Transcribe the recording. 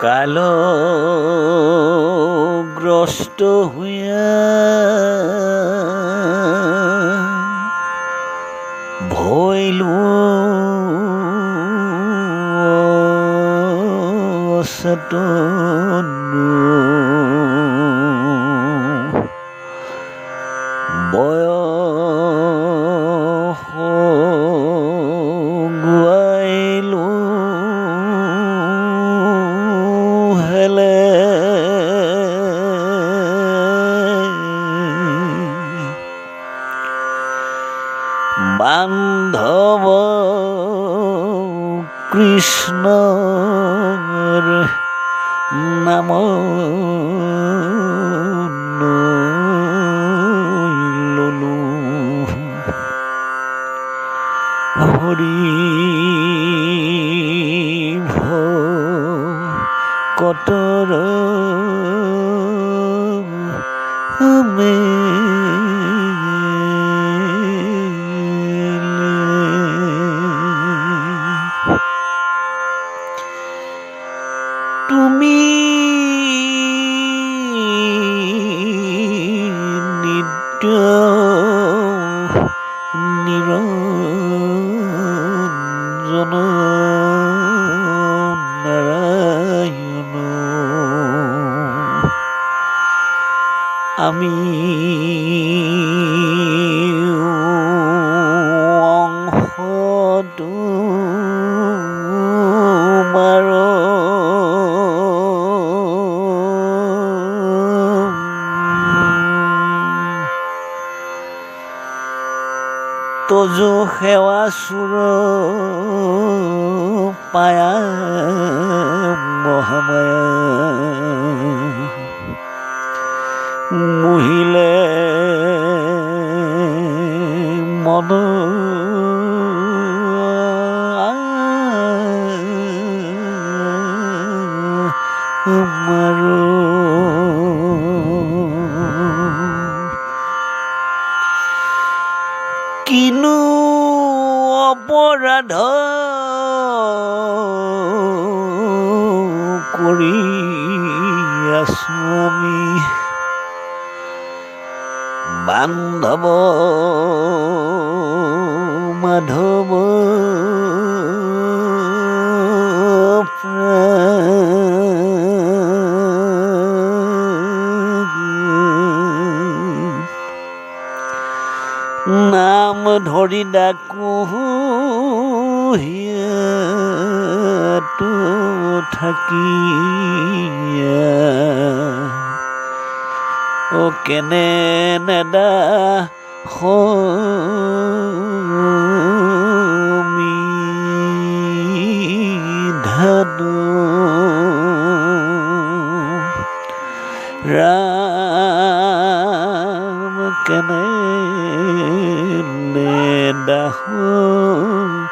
কালগ্ৰস্ত হৈয়া ভৈলো অচেতন বয়স গুৱাইলো হেলে বান্ধৱ কৃষ্ণৰ নাম ললো হৰি ভকতৰ তুমি নিত্য নিৰঞ্জন নাৰায়ণ আমি অংশ তোমাৰ তজ সেৱা চুৰ পায়া মহামায়া মোহিলে মন আমাৰো কিনো অপৰাধ কৰি আছো আমি বান্ধৱ মাধৱ নাম ধৰি ডাকো হিয়াতো থাকিয়া ও কেনে নেদা সমিধান ৰাম কেনে নেদা সমিধান